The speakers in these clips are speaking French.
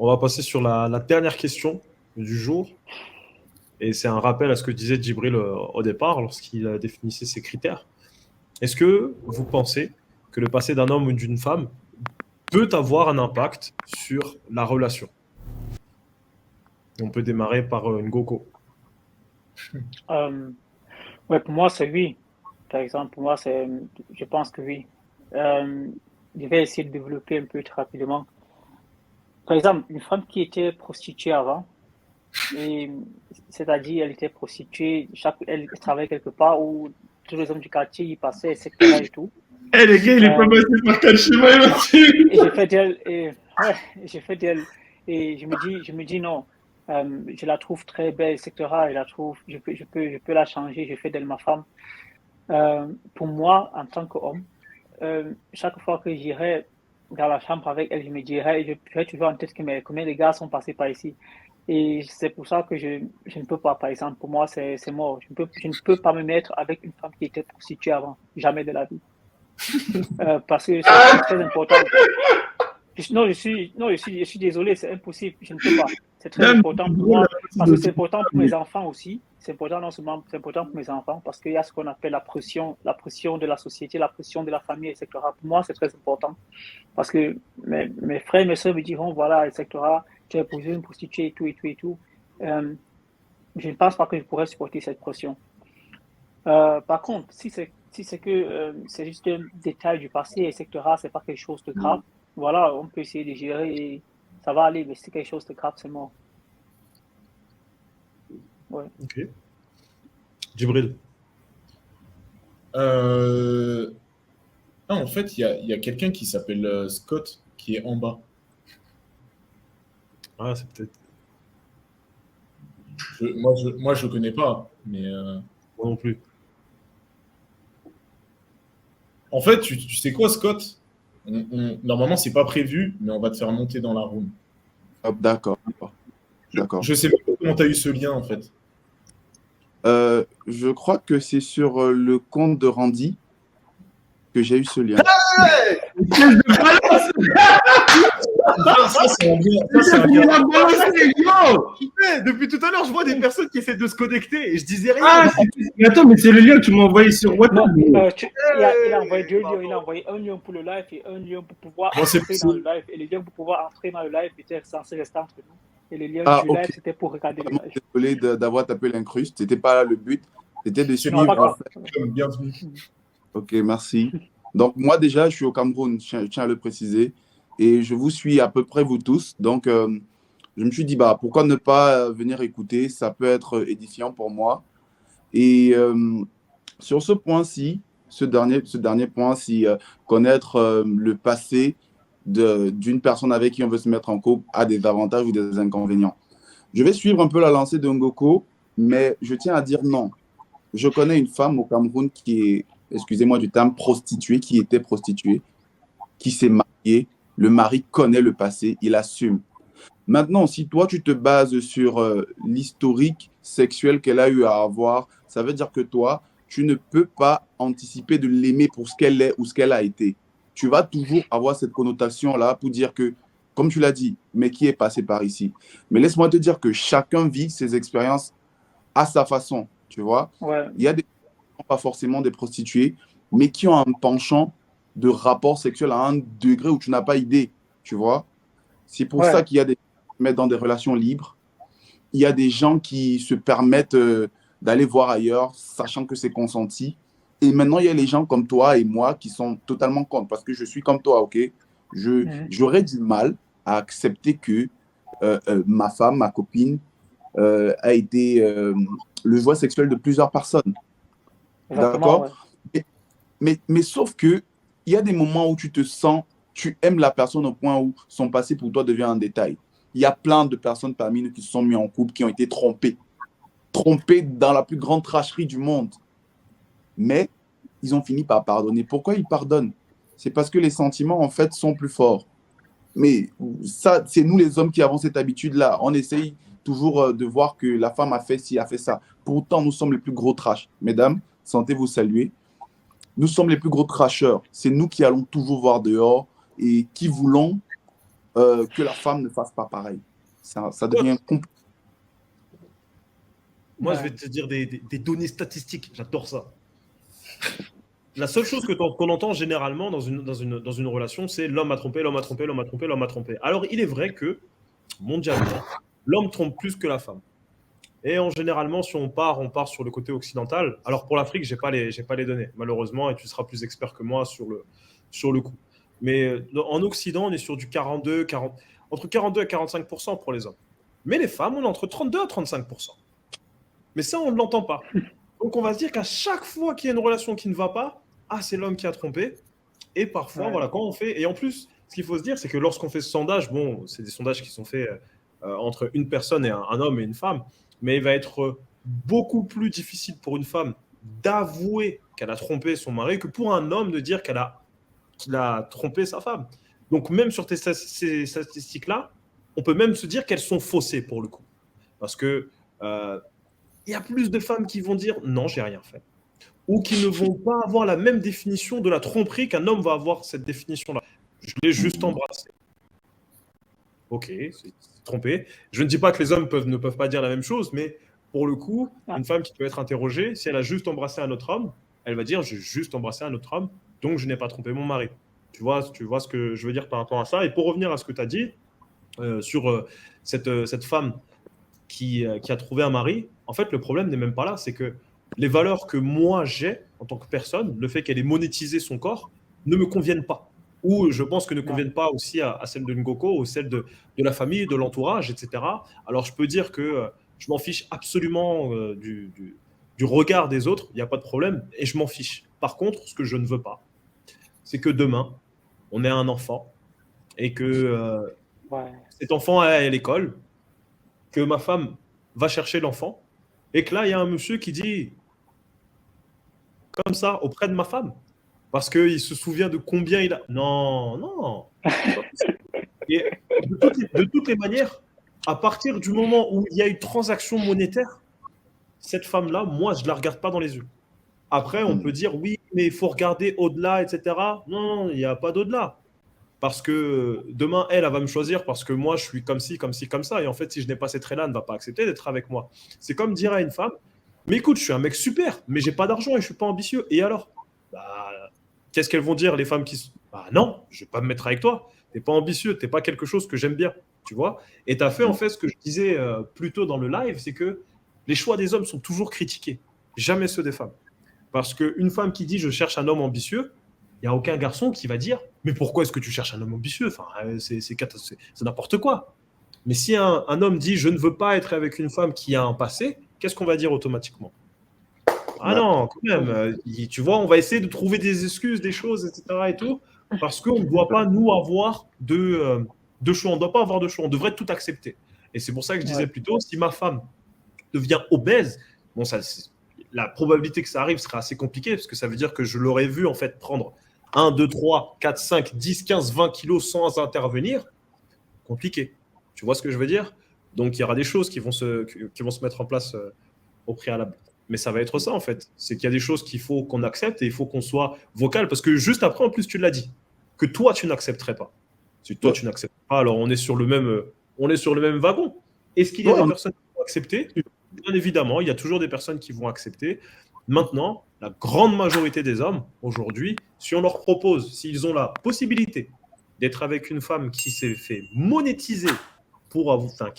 On va passer sur la dernière question du jour. Et c'est un rappel à ce que disait Djibril au départ lorsqu'il a définissait ses critères. Est-ce que vous pensez que le passé d'un homme ou d'une femme peut avoir un impact sur la relation? On peut démarrer par Ngoko. Euh, ouais, pour moi, c'est oui. Par exemple, pour moi, je pense que oui. Euh, je vais essayer de développer un peu très rapidement. Par exemple, une femme qui était prostituée avant, et c'est-à-dire elle était prostituée, elle travaillait quelque part où tous les hommes du quartier y passaient, etc. et tout. Eh les gars, il est pas Euh, passé par quel schéma là-dessus. et j'ai fait d'elle, et ouais, j'ai fait d'elle, et je me dis non, je la trouve très belle, etc. Et la trouve, je peux la changer, je fais d'elle ma femme. Pour moi, en tant qu'homme, chaque fois que j'irai dans la chambre avec elle, je vais toujours en tête que combien de gars sont passés par ici. Et c'est pour ça que je ne peux pas, par exemple, pour moi, c'est mort. Je ne peux pas me mettre avec une femme qui était prostituée avant, jamais de la vie. Parce que c'est très important. Je suis désolé, c'est impossible, je ne peux pas. C'est très Même important pour drôle, la moi, partie parce que de c'est tout. important pour mes enfants aussi. C'est important non seulement, c'est important pour mes enfants, parce qu'il y a ce qu'on appelle la pression de la société, la pression de la famille, etc. Pour moi, c'est très important. Parce que mes frères et mes soeurs me diront, voilà, etc., tu as épousé une prostituée et tout, et tout, et tout. Euh, je ne pense pas que je pourrais supporter cette pression. Par contre, si c'est que c'est juste un détail du passé, etc., c'est pas quelque chose de grave, voilà, on peut essayer de gérer et ça va aller, mais si c'est quelque chose de grave, c'est mort. Ouais. Ok. Djibril. Euh... Ah, en fait, il y a quelqu'un qui s'appelle Scott qui est en bas. Ah, c'est peut-être Moi, je le connais pas. Mais moi non plus. en fait, tu sais quoi, Scott? Normalement, c'est pas prévu, mais on va te faire monter dans la room. Hop, d'accord, d'accord. Je sais pas comment tu as eu ce lien, en fait. Je crois que c'est sur le compte de Randy que j'ai eu ce lien. Ça, c'est un lien. Ça, c'est un lien. Il a balancé, yo! Putain, depuis tout à l'heure, je vois des personnes qui essaient de se connecter et je disais rien. Ah, mais attends, mais c'est le lien que tu m'as envoyé sur WhatsApp. Non, il a envoyé deux liens. Il a envoyé un lien pour le live et un lien pour pouvoir Bon, entrer dans le live. Et le lien pour pouvoir entrer dans le live était censé rester entre nous. Et le lien Ah, du ok. live, c'était pour regarder le Vraiment live. désolé d'avoir tapé l'incruste. C'était pas là le but. C'était de Non, pas suivre. grave. bienvenue. Ok, merci. Donc, moi, déjà, je suis au Cameroun, je tiens à le préciser. Et je vous suis à peu près vous tous. Donc, je me suis dit, bah, pourquoi ne pas venir écouter? Ça peut être édifiant pour moi. Et sur ce point-ci, ce dernier point-ci, connaître le passé d'une personne avec qui on veut se mettre en couple a des avantages ou des inconvénients. Je vais suivre un peu la lancée de Ngoko, mais je tiens à dire non. Je connais une femme au Cameroun qui est, excusez-moi du terme, prostituée, qui était prostituée, qui s'est mariée. Le mari connaît le passé, il assume. Maintenant, si toi, tu te bases sur l'historique sexuel qu'elle a eu à avoir, ça veut dire que toi, tu ne peux pas anticiper de l'aimer pour ce qu'elle est ou ce qu'elle a été. Tu vas toujours avoir cette connotation-là pour dire que, comme tu l'as dit, mais qui est passé par ici. Mais laisse-moi te dire que chacun vit ses expériences à sa façon, tu vois. Ouais, Il y a des gens, pas forcément des prostituées, mais qui ont un penchant de rapport sexuel à un degré où tu n'as pas idée, tu vois. C'est pour ça ouais, qu'il y a des gens qui se mettent dans des relations libres. Il y a des gens qui se permettent d'aller voir ailleurs, sachant que c'est consenti. Et maintenant, il y a les gens comme toi et moi qui sont totalement contre, parce que je suis comme toi, ok? J'aurais du mal à accepter que ma femme, ma copine, a été le jouet sexuel de plusieurs personnes. exactement, D'accord? ouais. Mais sauf que il y a des moments où tu te sens, tu aimes la personne au point où son passé pour toi devient un détail. Il y a plein de personnes parmi nous qui se sont mis en couple, qui ont été trompées. Trompées dans la plus grande tracherie du monde. Mais ils ont fini par pardonner. Pourquoi ils pardonnent? C'est parce que les sentiments, en fait, sont plus forts. Mais ça, c'est nous les hommes qui avons cette habitude-là. On essaye toujours de voir que la femme a fait ci, a fait ça. Pourtant, nous sommes les plus gros trash. Mesdames, sentez-vous saluer. Nous sommes les plus gros cracheurs. C'est nous qui allons toujours voir dehors et qui voulons que la femme ne fasse pas pareil. Ça devient compliqué. Moi, je Ouais. vais te dire des données statistiques. J'adore ça. La seule chose qu'on entend généralement dans une relation, c'est l'homme a trompé, l'homme a trompé, l'homme a trompé, l'homme a trompé. Alors, il est vrai que, mondialement, l'homme trompe plus que la femme. Et généralement, si on part sur le côté occidental. Alors, pour l'Afrique, j'ai pas les données, malheureusement, et tu seras plus expert que moi sur le coup. Mais en Occident, on est sur du 42, 40, entre 42 et 45% pour les hommes. Mais les femmes, on est entre 32 à 35%. Mais ça, on ne l'entend pas. Donc, on va se dire qu'à chaque fois qu'il y a une relation qui ne va pas, ah, c'est l'homme qui a trompé. Et parfois, Ouais. voilà, quand on fait. Et en plus, ce qu'il faut se dire, c'est que lorsqu'on fait ce sondage, bon, c'est des sondages qui sont faits entre une personne et un homme et une femme, mais il va être beaucoup plus difficile pour une femme d'avouer qu'elle a trompé son mari que pour un homme de dire qu'il a trompé sa femme. Donc, même sur ces statistiques-là, on peut même se dire qu'elles sont faussées pour le coup. Parce que il y a plus de femmes qui vont dire non, j'ai rien fait. Ou qui ne vont pas avoir la même définition de la tromperie qu'un homme va avoir cette définition-là. Je l'ai juste embrassé. Ok, c'est trompé. Je ne dis pas que les hommes ne peuvent pas dire la même chose, mais pour le coup, une femme qui peut être interrogée, si elle a juste embrassé un autre homme, elle va dire j'ai juste embrassé un autre homme, donc je n'ai pas trompé mon mari. Tu vois ce que je veux dire par rapport à ça. Et pour revenir à ce que tu as dit sur cette femme qui a trouvé un mari, en fait, le problème n'est même pas là. C'est que les valeurs que moi j'ai en tant que personne, le fait qu'elle ait monétisé son corps, ne me conviennent pas. Ou je pense que ne conviennent pas aussi à celle de Ngoko, ou celle de la famille, de l'entourage, etc. Alors je peux dire que je m'en fiche absolument du regard des autres, il n'y a pas de problème, et je m'en fiche. Par contre, ce que je ne veux pas, c'est que demain, on ait un enfant, et que Ouais. cet enfant est à l'école, que ma femme va chercher l'enfant, et que là, il y a un monsieur qui dit, comme ça, auprès de ma femme, parce qu'il se souvient de combien il a. Non, non, c'est pas possible. Et de toutes les manières, à partir du moment où il y a une transaction monétaire, cette femme-là, moi, je ne la regarde pas dans les yeux. Après, on peut dire, oui, mais il faut regarder au-delà, etc. Non, il n'y a pas d'au-delà. Parce que demain, elle va me choisir parce que moi, je suis comme ci, comme ci, comme ça. Et en fait, si je n'ai pas cette trait-là, elle ne va pas accepter d'être avec moi. C'est comme dire à une femme, mais écoute, je suis un mec super, mais j'ai pas d'argent et je suis pas ambitieux. Et alors bah, qu'est-ce qu'elles vont dire, les femmes qui... Bah non, je vais pas me mettre avec toi. T'es pas ambitieux, t'es pas quelque chose que j'aime bien. Tu vois. Et tu as fait, en fait, ce que je disais plus tôt dans le live, c'est que les choix des hommes sont toujours critiqués. Jamais ceux des femmes. Parce qu'une femme qui dit, je cherche un homme ambitieux, il n'y a aucun garçon qui va dire mais pourquoi est-ce que tu cherches un homme ambitieux, enfin, c'est n'importe quoi. Mais si un homme dit je ne veux pas être avec une femme qui a un passé, qu'est-ce qu'on va dire automatiquement? Ah Bah, non, quand même, tu vois, on va essayer de trouver des excuses, des choses, etc. et tout, parce qu'on ne doit pas, nous, avoir de choix. On ne doit pas avoir de choix. On devrait tout accepter. Et c'est pour ça que je disais plus tôt, si ma femme devient obèse, bon, la probabilité que ça arrive serait assez compliquée, parce que ça veut dire que je l'aurais vu, en fait, prendre 1, 2, 3, 4, 5, 10, 15, 20 kilos sans intervenir. Compliqué. Tu vois ce que je veux dire? Donc, il y aura des choses qui vont se mettre en place au préalable. Mais ça va être ça, en fait. C'est qu'il y a des choses qu'il faut qu'on accepte et il faut qu'on soit vocal. Parce que juste après, en plus, tu l'as dit, que toi, tu n'accepterais pas. Si toi, tu n'acceptes pas, alors on est sur le même wagon. Est-ce qu'il y a des personnes qui vont accepter? Bien évidemment, il y a toujours des personnes qui vont accepter. Maintenant, la grande majorité des hommes, aujourd'hui, si on leur propose, s'ils ont la possibilité d'être avec une femme qui s'est fait monétiser à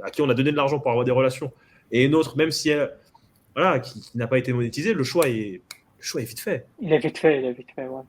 qui on a donné de l'argent pour avoir des relations, et une autre, même si elle, voilà, qui n'a pas été monétisée, le choix est vite fait. Il est vite fait, ouais.